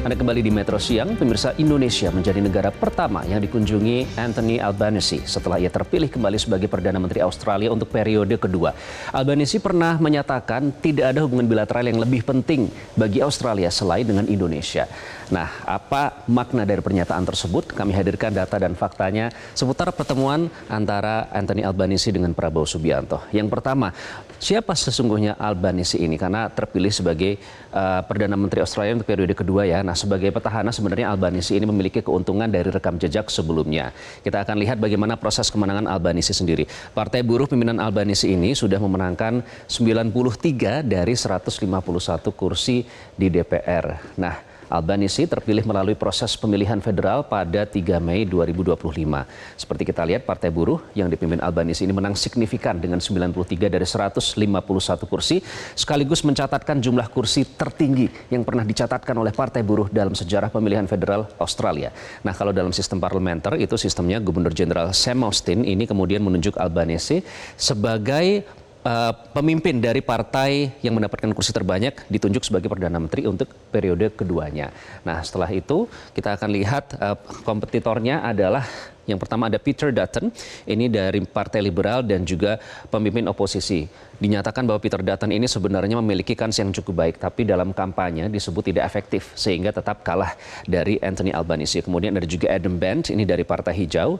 Anda kembali di Metro Siang, pemirsa. Indonesia menjadi negara pertama yang dikunjungi Anthony Albanese setelah ia terpilih kembali sebagai Perdana Menteri Australia untuk periode kedua. Albanese pernah menyatakan tidak ada hubungan bilateral yang lebih penting bagi Australia selain dengan Indonesia. Nah, apa makna dari pernyataan tersebut? Kami hadirkan data dan faktanya seputar pertemuan antara Anthony Albanese dengan Prabowo Subianto. Yang pertama, siapa sesungguhnya Albanese ini? Karena terpilih sebagai Perdana Menteri Australia untuk periode kedua ya. Nah, sebagai petahana sebenarnya Albanese ini memiliki keuntungan dari rekam jejak sebelumnya. Kita akan lihat bagaimana proses kemenangan Albanese sendiri. Partai Buruh pimpinan Albanese ini sudah memenangkan 93 dari 151 kursi di DPR. Nah, Albanese terpilih melalui proses pemilihan federal pada 3 Mei 2025. Seperti kita lihat, Partai Buruh yang dipimpin Albanese ini menang signifikan dengan 93 dari 151 kursi, sekaligus mencatatkan jumlah kursi tertinggi yang pernah dicatatkan oleh Partai Buruh dalam sejarah pemilihan federal Australia. Nah, kalau dalam sistem parlementer itu sistemnya Gubernur Jenderal Sam Austin ini kemudian menunjuk Albanese sebagai pemimpin dari partai yang mendapatkan kursi terbanyak ditunjuk sebagai Perdana Menteri untuk periode keduanya. Nah, setelah itu kita akan lihat kompetitornya adalah yang pertama ada Peter Dutton, ini dari Partai Liberal dan juga pemimpin oposisi. Dinyatakan bahwa Peter Dutton ini sebenarnya memiliki kans yang cukup baik, tapi dalam kampanye disebut tidak efektif sehingga tetap kalah dari Anthony Albanese. Kemudian ada juga Adam Band, ini dari Partai Hijau.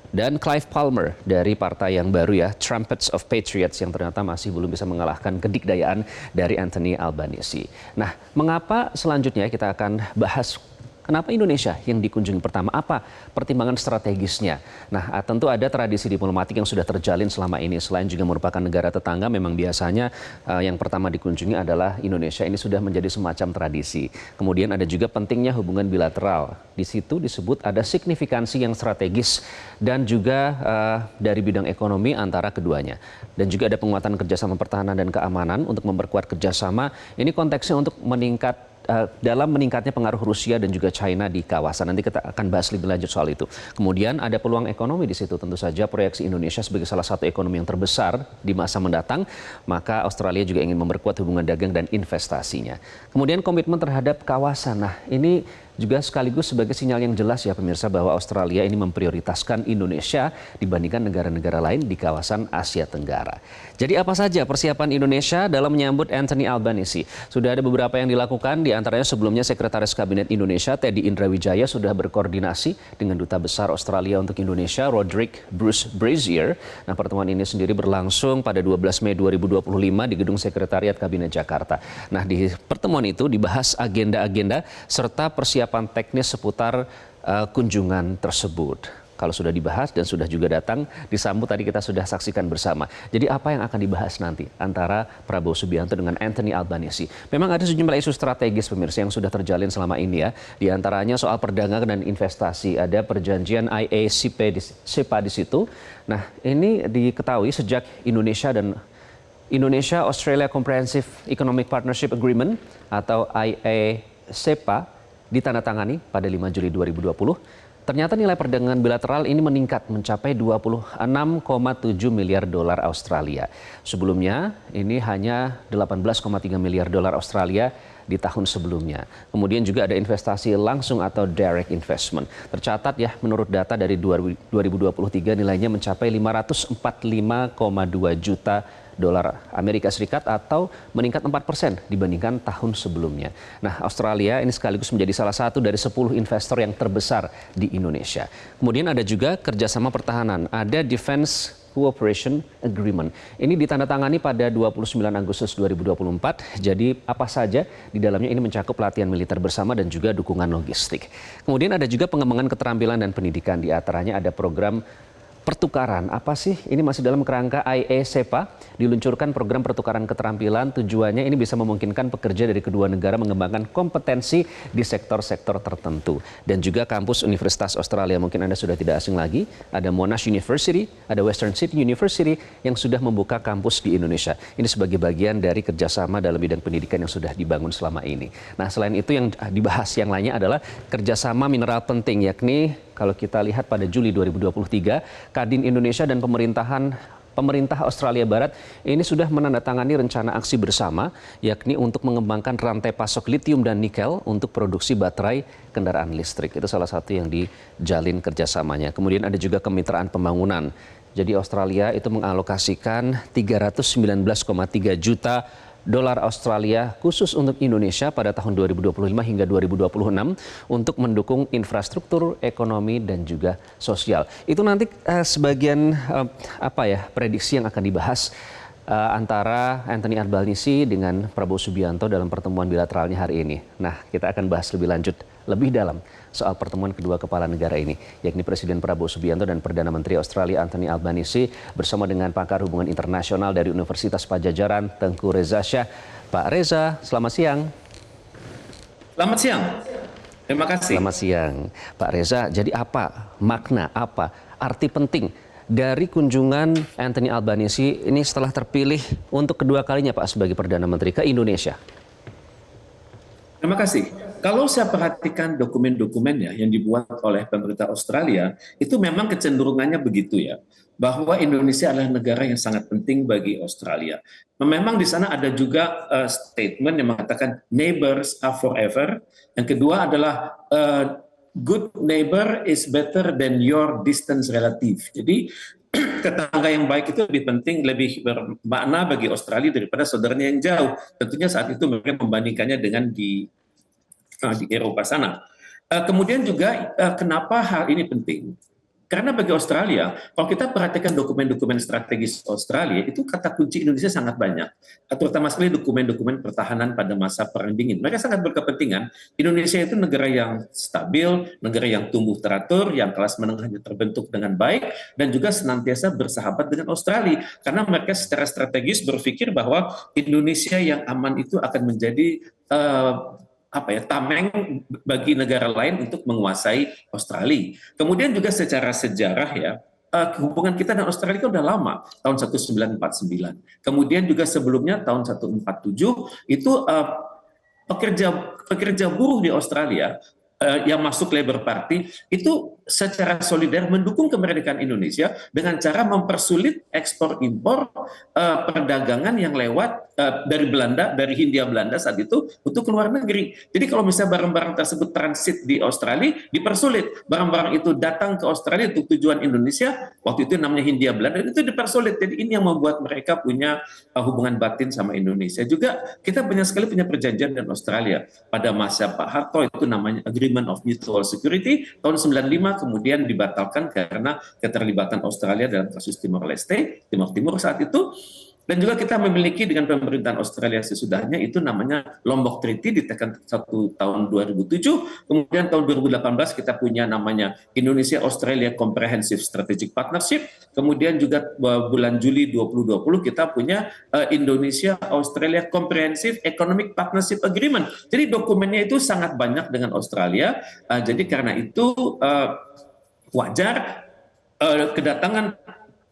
Dan Clive Palmer dari partai yang baru ya, Trumpets of Patriots, yang ternyata masih belum bisa mengalahkan kedikdayaan dari Anthony Albanese. Nah, mengapa selanjutnya kita akan bahas kenapa Indonesia yang dikunjungi pertama? Apa pertimbangan strategisnya? Nah, tentu ada tradisi diplomatik yang sudah terjalin selama ini. Selain juga merupakan negara tetangga, memang biasanya yang pertama dikunjungi adalah Indonesia. Ini sudah menjadi semacam tradisi. Kemudian ada juga pentingnya hubungan bilateral. Di situ disebut ada signifikansi yang strategis dan juga dari bidang ekonomi antara keduanya. Dan juga ada penguatan kerjasama pertahanan dan keamanan untuk memperkuat kerjasama. Ini konteksnya untuk dalam meningkatnya pengaruh Rusia dan juga China di kawasan. Nanti kita akan bahas lebih lanjut soal itu. Kemudian ada peluang ekonomi di situ. Tentu saja proyeksi Indonesia sebagai salah satu ekonomi yang terbesar di masa mendatang, maka Australia juga ingin memperkuat hubungan dagang dan investasinya. Kemudian komitmen terhadap kawasan. Nah, ini juga sekaligus sebagai sinyal yang jelas ya pemirsa bahwa Australia ini memprioritaskan Indonesia dibandingkan negara-negara lain di kawasan Asia Tenggara. Jadi apa saja persiapan Indonesia dalam menyambut Anthony Albanese? Sudah ada beberapa yang dilakukan, di antaranya sebelumnya Sekretaris Kabinet Indonesia Teddy Indrawijaya sudah berkoordinasi dengan Duta Besar Australia untuk Indonesia Roderick Bruce Brazier. Nah, pertemuan ini sendiri berlangsung pada 12 Mei 2025 di Gedung Sekretariat Kabinet Jakarta. Nah, di pertemuan itu dibahas agenda-agenda serta persiapan teknis seputar kunjungan tersebut. Kalau sudah dibahas dan sudah juga datang, disambut tadi kita sudah saksikan bersama. Jadi apa yang akan dibahas nanti antara Prabowo Subianto dengan Anthony Albanese? Memang ada sejumlah isu strategis pemirsa yang sudah terjalin selama ini ya. Di antaranya soal perdagangan dan investasi. Ada perjanjian IA-CEPA di situ. Nah, ini diketahui sejak Indonesia Australia Comprehensive Economic Partnership Agreement atau IA-CEPA ditandatangani pada 5 Juli 2020. Ternyata nilai perdagangan bilateral ini meningkat mencapai 26,7 miliar dolar Australia. Sebelumnya ini hanya 18,3 miliar dolar Australia di tahun sebelumnya. Kemudian juga ada investasi langsung atau direct investment. Tercatat ya menurut data dari 2023 nilainya mencapai 545,2 juta dolar Amerika Serikat atau meningkat 4% dibandingkan tahun sebelumnya. Nah, Australia ini sekaligus menjadi salah satu dari 10 investor yang terbesar di Indonesia. Kemudian ada juga kerjasama pertahanan, ada Defense Cooperation Agreement. Ini ditandatangani pada 29 Agustus 2024. Jadi apa saja di dalamnya ini mencakup pelatihan militer bersama dan juga dukungan logistik. Kemudian ada juga pengembangan keterampilan dan pendidikan. Di antaranya ada program pertukaran. Apa sih? Ini masih dalam kerangka IA-CEPA, diluncurkan program pertukaran keterampilan. Tujuannya ini bisa memungkinkan pekerja dari kedua negara mengembangkan kompetensi di sektor-sektor tertentu. Dan juga kampus Universitas Australia, mungkin Anda sudah tidak asing lagi. Ada Monash University, ada Western Sydney University yang sudah membuka kampus di Indonesia. Ini sebagai bagian dari kerjasama dalam bidang pendidikan yang sudah dibangun selama ini. Nah, selain itu yang dibahas yang lainnya adalah kerjasama mineral penting, yakni kalau kita lihat pada Juli 2023, Kadin Indonesia dan pemerintahan pemerintah Australia Barat ini sudah menandatangani rencana aksi bersama, yakni untuk mengembangkan rantai pasok litium dan nikel untuk produksi baterai kendaraan listrik. Itu salah satu yang dijalin kerjasamanya. Kemudian ada juga kemitraan pembangunan. Jadi Australia itu mengalokasikan 319,3 juta dolar Australia khusus untuk Indonesia pada tahun 2025 hingga 2026 untuk mendukung infrastruktur, ekonomi, dan juga sosial. Itu nanti sebagian prediksi yang akan dibahas antara Anthony Albanese dengan Prabowo Subianto dalam pertemuan bilateralnya hari ini. Nah, kita akan bahas lebih lanjut, lebih dalam soal pertemuan kedua kepala negara ini, yakni Presiden Prabowo Subianto dan Perdana Menteri Australia Anthony Albanese bersama dengan pakar hubungan internasional dari Universitas Padjadjaran, Tengku Reza Shah. Pak Reza, selamat siang. Selamat siang. Terima kasih. Selamat siang. Pak Reza, jadi apa makna, apa arti penting dari kunjungan Anthony Albanese ini setelah terpilih untuk kedua kalinya Pak sebagai Perdana Menteri ke Indonesia? Terima kasih. Kalau saya perhatikan dokumen-dokumennya yang dibuat oleh pemerintah Australia, itu memang kecenderungannya begitu ya, bahwa Indonesia adalah negara yang sangat penting bagi Australia. Memang di sana ada juga statement yang mengatakan neighbors are forever. Yang kedua adalah good neighbor is better than your distance relative. Jadi tetangga yang baik itu lebih penting, lebih bermakna bagi Australia daripada saudaranya yang jauh. Tentunya saat itu mereka membandingkannya dengan di Eropa sana. Kemudian juga kenapa hal ini penting? Karena bagi Australia, kalau kita perhatikan dokumen-dokumen strategis Australia, itu kata kunci Indonesia sangat banyak. Terutama sekali dokumen-dokumen pertahanan pada masa Perang Dingin. Mereka sangat berkepentingan. Indonesia itu negara yang stabil, negara yang tumbuh teratur, yang kelas menengahnya terbentuk dengan baik, dan juga senantiasa bersahabat dengan Australia. Karena mereka secara strategis berpikir bahwa Indonesia yang aman itu akan menjadi tameng bagi negara lain untuk menguasai Australia. Kemudian juga secara sejarah ya, hubungan kita dengan Australia kan udah lama, tahun 1949. Kemudian juga sebelumnya tahun 1947 itu pekerja buruh di Australia yang masuk Labour Party itu secara solider mendukung kemerdekaan Indonesia dengan cara mempersulit ekspor impor perdagangan yang lewat dari Belanda, dari Hindia Belanda saat itu untuk ke luar negeri. Jadi kalau misalnya barang-barang tersebut transit di Australia dipersulit, barang-barang itu datang ke Australia untuk tujuan Indonesia, waktu itu namanya Hindia Belanda, itu dipersulit. Jadi ini yang membuat mereka punya hubungan batin sama Indonesia. Juga kita banyak sekali punya perjanjian dengan Australia. Pada masa Pak Harto itu namanya Agreement of Mutual Security tahun 95, kemudian dibatalkan karena keterlibatan Australia dalam kasus Timor Leste, Timur Timur saat itu. Dan juga kita memiliki dengan pemerintahan Australia sesudahnya itu namanya Lombok Treaty ditekan tahun 2007. Kemudian tahun 2018 kita punya namanya Indonesia Australia Comprehensive Strategic Partnership. Kemudian juga bulan Juli 2020 kita punya Indonesia Australia Comprehensive Economic Partnership Agreement. Jadi dokumennya itu sangat banyak dengan Australia. Jadi karena itu wajar kedatangan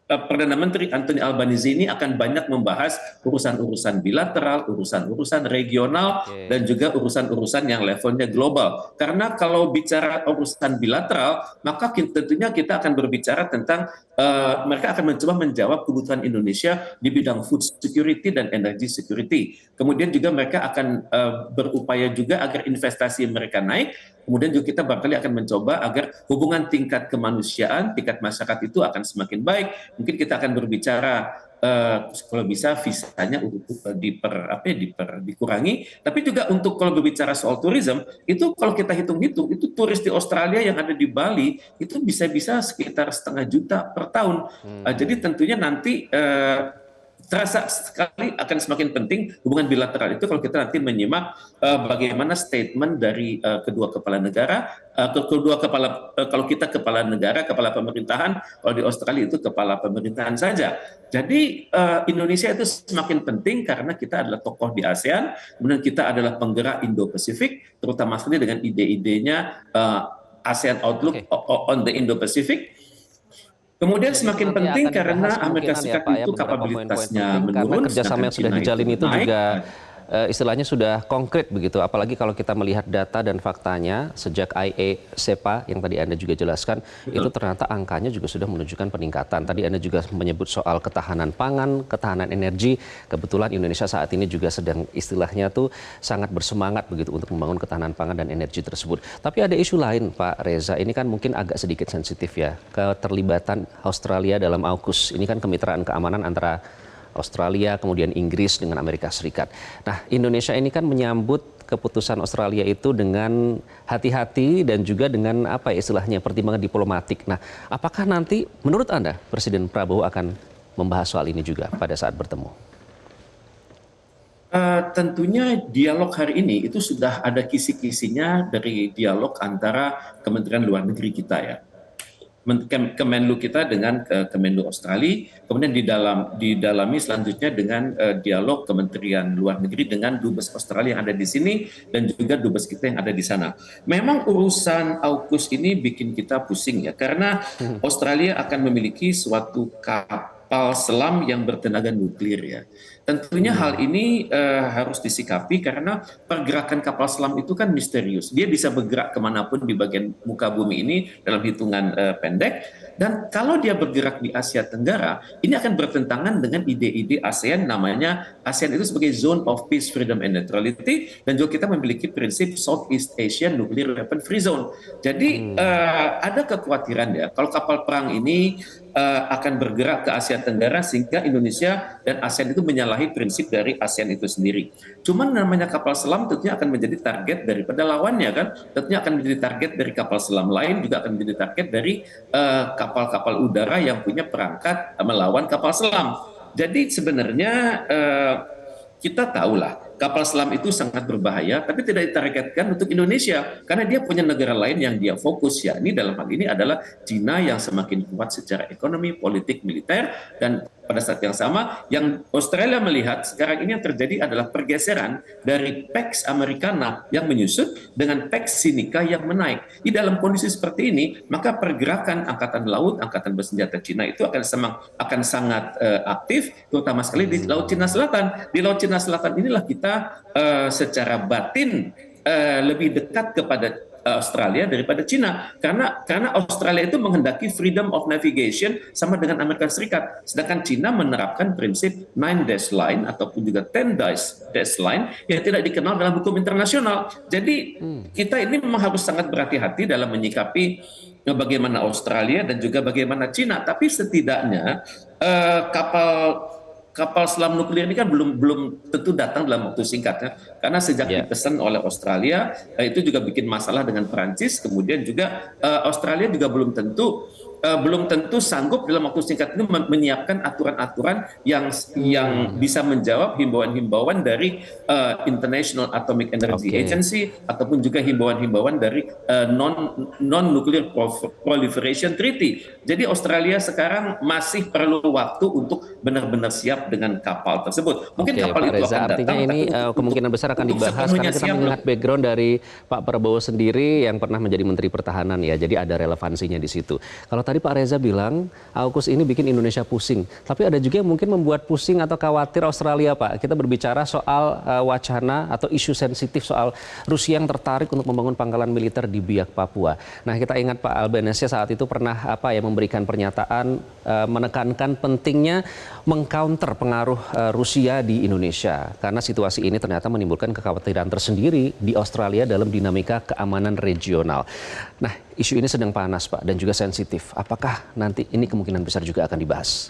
Perdana Menteri Anthony Albanese ini akan banyak membahas urusan-urusan bilateral, urusan-urusan regional, dan juga urusan-urusan yang levelnya global. Karena kalau bicara urusan bilateral, maka tentunya kita akan berbicara tentang mereka akan mencoba menjawab kebutuhan Indonesia di bidang food security dan energy security. Kemudian juga mereka akan berupaya juga agar investasi mereka naik. Kemudian juga kita barangkali akan mencoba agar hubungan tingkat kemanusiaan, tingkat masyarakat itu akan semakin baik. Mungkin kita akan berbicara kalau bisa visanya dikurangi. Tapi juga untuk kalau berbicara soal tourism, itu kalau kita hitung-hitung, itu turis di Australia yang ada di Bali itu bisa-bisa sekitar 500 juta per tahun. Jadi tentunya nanti terasa sekali akan semakin penting hubungan bilateral itu kalau kita nanti menyimak bagaimana statement dari kedua kepala negara, kalau kita kepala negara, kepala pemerintahan, kalau di Australia itu kepala pemerintahan saja. Jadi Indonesia itu semakin penting karena kita adalah tokoh di ASEAN, kemudian kita adalah penggerak Indo-Pasifik, terutama sekali dengan ide-idenya ASEAN Outlook on the Indo-Pacific. Kemudian semakin penting karena Amerika Serikat itu kapabilitasnya menurun, karena kerjasama yang sudah dijalin itu juga istilahnya sudah konkret begitu. Apalagi kalau kita melihat data dan faktanya sejak IE-SEPA yang tadi Anda juga jelaskan, itu ternyata angkanya juga sudah menunjukkan peningkatan. Tadi Anda juga menyebut soal ketahanan pangan, ketahanan energi. Kebetulan Indonesia saat ini juga sedang istilahnya tuh sangat bersemangat begitu untuk membangun ketahanan pangan dan energi tersebut. Tapi ada isu lain, Pak Reza. Ini kan mungkin agak sedikit sensitif ya, keterlibatan Australia dalam AUKUS. Ini kan kemitraan keamanan antara Australia, kemudian Inggris dengan Amerika Serikat. Nah, Indonesia ini kan menyambut keputusan Australia itu dengan hati-hati dan juga dengan apa ya istilahnya pertimbangan diplomatik. Nah, apakah nanti menurut Anda Presiden Prabowo akan membahas soal ini juga pada saat bertemu? Tentunya dialog hari ini itu sudah ada kisi-kisinya dari dialog antara Kementerian Luar Negeri kita ya. Kemenlu kita dengan Kemenlu Australia, kemudian didalami selanjutnya dengan dialog Kementerian Luar Negeri dengan Dubes Australia yang ada di sini dan juga Dubes kita yang ada di sana. Memang urusan AUKUS ini bikin kita pusing ya, karena Australia akan memiliki suatu kapal selam yang bertenaga nuklir ya. Tentunya hal ini harus disikapi karena pergerakan kapal selam itu kan misterius. Dia bisa bergerak kemanapun di bagian muka bumi ini dalam hitungan pendek. Dan kalau dia bergerak di Asia Tenggara, ini akan bertentangan dengan ide-ide ASEAN, namanya ASEAN itu sebagai Zone of Peace, Freedom and Neutrality, dan juga kita memiliki prinsip Southeast Asian Nuclear Weapon Free Zone. Jadi ada kekhawatiran ya, kalau kapal perang ini akan bergerak ke Asia Tenggara sehingga Indonesia dan ASEAN itu menyalahi prinsip dari ASEAN itu sendiri. Cuman namanya kapal selam tentunya akan menjadi target daripada lawannya kan, tentunya akan menjadi target dari kapal selam lain, juga akan menjadi target dari kapal-kapal udara yang punya perangkat melawan kapal selam. Jadi sebenarnya kita tahulah kapal selam itu sangat berbahaya, tapi tidak ditargetkan untuk Indonesia karena dia punya negara lain yang dia fokus, ya. Ini dalam hal ini adalah Cina yang semakin kuat secara ekonomi, politik, militer, dan pada saat yang sama yang Australia melihat sekarang ini yang terjadi adalah pergeseran dari Pax Americana yang menyusut dengan Pax Sinica yang menaik. Di dalam kondisi seperti ini, maka pergerakan angkatan laut, angkatan bersenjata Cina itu akan sangat aktif, terutama sekali di Laut Cina Selatan. Di Laut Cina Selatan inilah kita secara batin lebih dekat kepada Australia daripada Cina karena Australia itu menghendaki freedom of navigation sama dengan Amerika Serikat, sedangkan Cina menerapkan prinsip 9 dash line ataupun juga 10 dash line yang tidak dikenal dalam hukum internasional. Jadi kita ini memang harus sangat berhati-hati dalam menyikapi bagaimana Australia dan juga bagaimana Cina, tapi setidaknya kapal selam nuklir ini kan belum tentu datang dalam waktu singkat ya. Karena sejak dipesan oleh Australia itu juga bikin masalah dengan Perancis, kemudian juga Australia juga belum tentu sanggup dalam waktu singkat ini menyiapkan aturan-aturan yang bisa menjawab himbauan-himbauan dari International Atomic Energy Agency ataupun juga himbauan-himbauan dari Non-Nuclear Proliferation Treaty. Jadi Australia sekarang masih perlu waktu untuk benar-benar siap dengan kapal tersebut. Mungkin kapal Pak itu Reza, akan artinya datang, ini kemungkinan besar akan dibahas karena kita melihat background dari Pak Prabowo sendiri yang pernah menjadi Menteri Pertahanan ya, jadi ada relevansinya di situ. Kalau tadi Pak Reza bilang AUKUS ini bikin Indonesia pusing, tapi ada juga yang mungkin membuat pusing atau khawatir Australia, Pak. Kita berbicara soal wacana atau isu sensitif soal Rusia yang tertarik untuk membangun pangkalan militer di Biak, Papua. Nah, kita ingat Pak Albanese saat itu pernah memberikan pernyataan menekankan pentingnya mengcounter pengaruh Rusia di Indonesia karena situasi ini ternyata menimbulkan kekhawatiran tersendiri di Australia dalam dinamika keamanan regional. Nah, isu ini sedang panas, Pak, dan juga sensitif. Apakah nanti ini kemungkinan besar juga akan dibahas?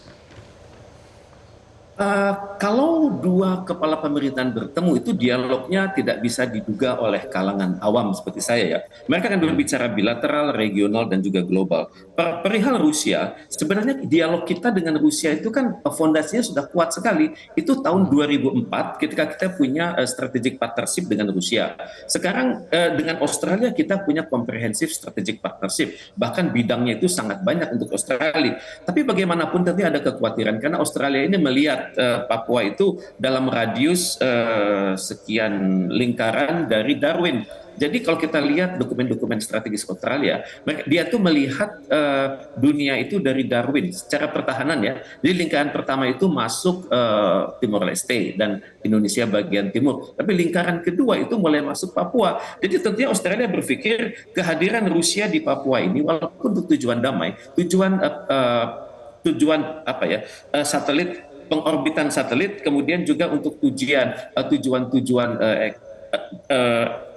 Kalau dua kepala pemerintahan bertemu itu dialognya tidak bisa diduga oleh kalangan awam seperti saya ya. Mereka akan berbicara bilateral, regional, dan juga global. Perihal Rusia, sebenarnya dialog kita dengan Rusia itu kan fondasinya sudah kuat sekali. Itu tahun 2004 ketika kita punya strategic partnership dengan Rusia. Sekarang dengan Australia kita punya comprehensive strategic partnership. Bahkan bidangnya itu sangat banyak untuk Australia. Tapi bagaimanapun tentu ada kekhawatiran karena Australia ini melihat ingat Papua itu dalam radius sekian lingkaran dari Darwin. Jadi kalau kita lihat dokumen-dokumen strategis Australia, dia tuh melihat dunia itu dari Darwin secara pertahanan ya. Jadi lingkaran pertama itu masuk Timor Leste dan Indonesia bagian timur. Tapi lingkaran kedua itu mulai masuk Papua. Jadi tentunya Australia berpikir kehadiran Rusia di Papua ini walaupun untuk tujuan damai, tujuan apa ya, satelit, pengorbitan satelit, kemudian juga untuk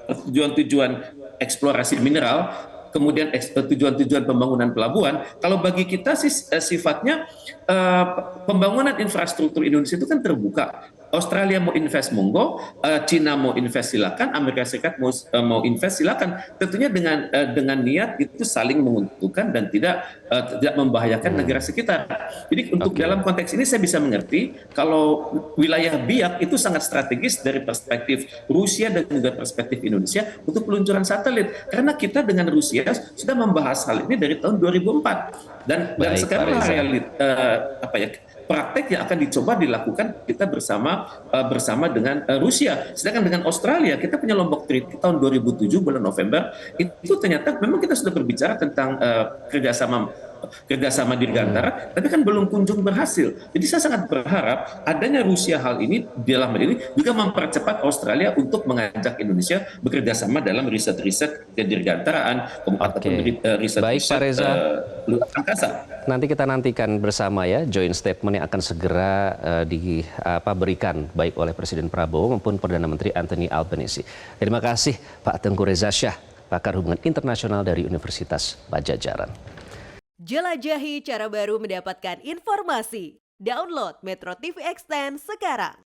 tujuan-tujuan eksplorasi mineral, kemudian tujuan-tujuan pembangunan pelabuhan. Kalau bagi kita sih sifatnya pembangunan infrastruktur Indonesia itu kan terbuka. Australia mau invest monggo, Cina mau invest silakan, Amerika Serikat mau invest silakan. Tentunya dengan niat itu saling menguntungkan dan tidak membahayakan negara sekitar. Jadi untuk dalam konteks ini saya bisa mengerti kalau wilayah biak itu sangat strategis dari perspektif Rusia dan juga perspektif Indonesia untuk peluncuran satelit. Karena kita dengan Rusia sudah membahas hal ini dari tahun 2004 dan sekarang praktek yang akan dicoba dilakukan kita bersama dengan Rusia. Sedangkan dengan Australia kita punya Lombok Treaty tahun 2007 bulan November, itu ternyata memang kita sudah berbicara tentang kerjasama dirgantara, tapi kan belum kunjung berhasil. Jadi saya sangat berharap adanya Rusia hal ini dalam hal ini juga mempercepat Australia untuk mengajak Indonesia bekerja sama dalam riset-riset kedirgantaraan, ataupun riset-riset luar angkasa. Nanti kita nantikan bersama ya joint statement yang akan segera diberikan baik oleh Presiden Prabowo maupun Perdana Menteri Anthony Albanese. Terima kasih Pak Tengku Reza Shah, pakar hubungan internasional dari Universitas Padjadjaran. Jelajahi cara baru mendapatkan informasi. Download Metro TV Extend sekarang.